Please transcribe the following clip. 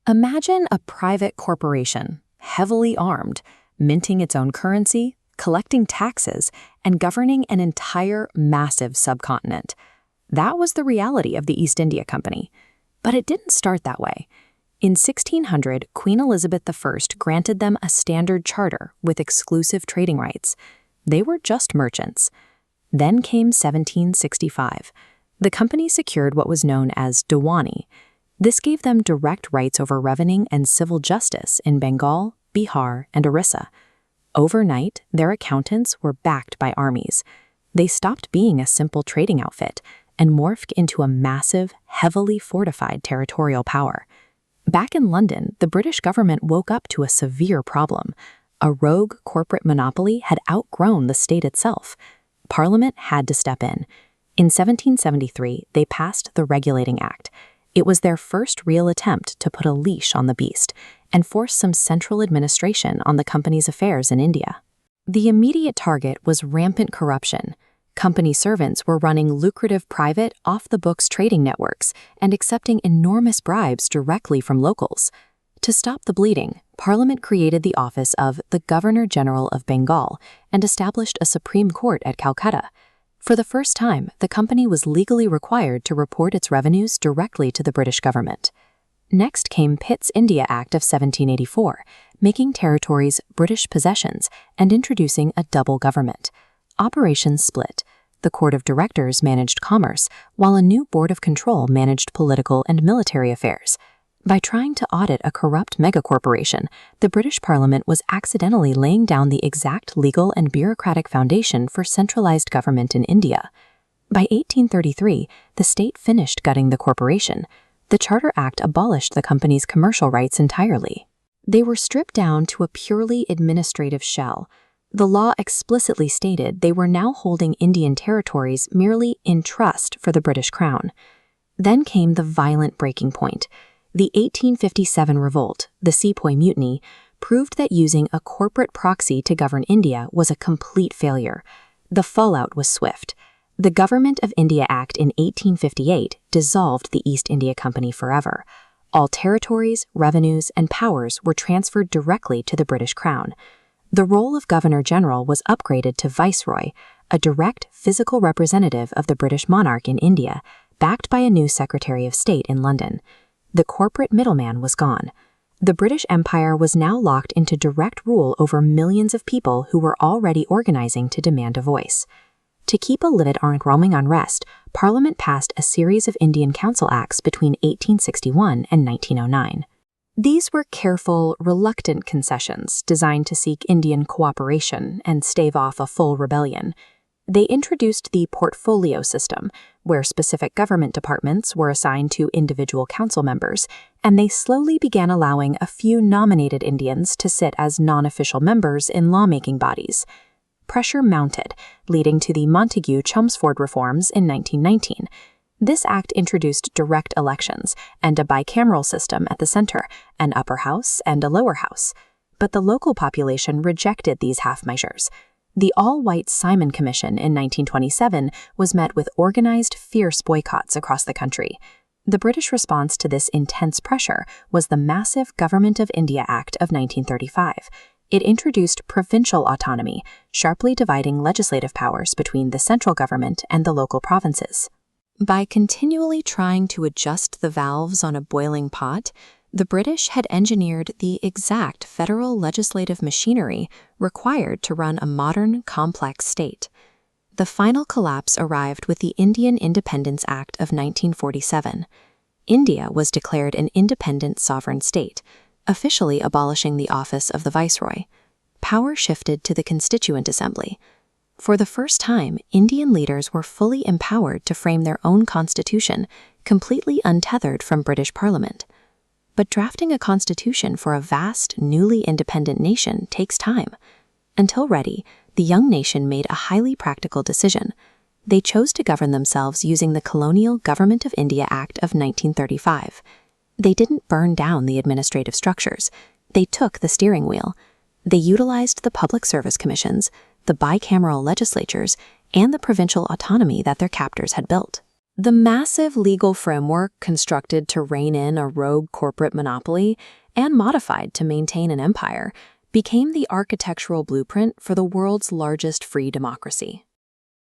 Imagine a private corporation, heavily armed, minting its own currency, collecting taxes, and governing an entire massive subcontinent. That was the reality of the East India Company. But it didn't start that way. In 1600, Queen Elizabeth I granted them a standard charter with exclusive trading rights. They were just merchants. Then came 1765. The company secured what was known as Diwani. This gave them direct rights over revenue and civil justice in Bengal, Bihar, and Orissa. Overnight, their accountants were backed by armies. They stopped being a simple trading outfit and morphed into a massive, heavily fortified territorial power. Back in London, the British government woke up to a severe problem. A rogue corporate monopoly had outgrown the state itself. Parliament had to step in. In 1773, they passed the Regulating Act. It was their first real attempt to put a leash on the beast and force some central administration on the company's affairs in India. The immediate target was rampant corruption. Company servants were running lucrative private, off-the-books trading networks and accepting enormous bribes directly from locals. To stop the bleeding, Parliament created the office of the Governor-General of Bengal and established a Supreme Court at Calcutta. For the first time, the company was legally required to report its revenues directly to the British government. Next came Pitt's India Act of 1784, making territories British possessions and introducing a double government. Operations split. The Court of Directors managed commerce, while a new Board of Control managed political and military affairs. By trying to audit a corrupt megacorporation, the British Parliament was accidentally laying down the exact legal and bureaucratic foundation for centralized government in India. By 1833, the state finished gutting the corporation. The Charter Act abolished the company's commercial rights entirely. They were stripped down to a purely administrative shell. The law explicitly stated they were now holding Indian territories merely in trust for the British Crown. Then came the violent breaking point. The 1857 revolt, the Sepoy Mutiny, proved that using a corporate proxy to govern India was a complete failure. The fallout was swift. The Government of India Act in 1858 dissolved the East India Company forever. All territories, revenues, and powers were transferred directly to the British Crown. The role of Governor-General was upgraded to Viceroy, a direct physical representative of the British monarch in India, backed by a new Secretary of State in London. The corporate middleman was gone. The British Empire was now locked into direct rule over millions of people who were already organizing to demand a voice. To keep a lid on growing unrest, Parliament passed a series of Indian Council Acts between 1861 and 1909. These were careful, reluctant concessions designed to seek Indian cooperation and stave off a full rebellion. They introduced the portfolio system, where specific government departments were assigned to individual council members, and they slowly began allowing a few nominated Indians to sit as non-official members in lawmaking bodies. Pressure mounted, leading to the Montagu-Chelmsford reforms in 1919. This act introduced direct elections and a bicameral system at the center, an upper house and a lower house. But the local population rejected these half measures. The all-white Simon Commission in 1927 was met with organized, fierce boycotts across the country. The British response to this intense pressure was the massive Government of India Act of 1935. It introduced provincial autonomy, sharply dividing legislative powers between the central government and the local provinces. By continually trying to adjust the valves on a boiling pot, the British had engineered the exact federal legislative machinery required to run a modern, complex state. The final collapse arrived with the Indian Independence Act of 1947. India was declared an independent sovereign state, officially abolishing the office of the Viceroy. Power shifted to the Constituent Assembly. For the first time, Indian leaders were fully empowered to frame their own constitution, completely untethered from British Parliament. But drafting a constitution for a vast, newly independent nation takes time. Until ready, the young nation made a highly practical decision. They chose to govern themselves using the colonial Government of India Act of 1935. They didn't burn down the administrative structures. They took the steering wheel. They utilized the public service commissions, the bicameral legislatures, and the provincial autonomy that their captors had built. The massive legal framework constructed to rein in a rogue corporate monopoly and modified to maintain an empire became the architectural blueprint for the world's largest free democracy.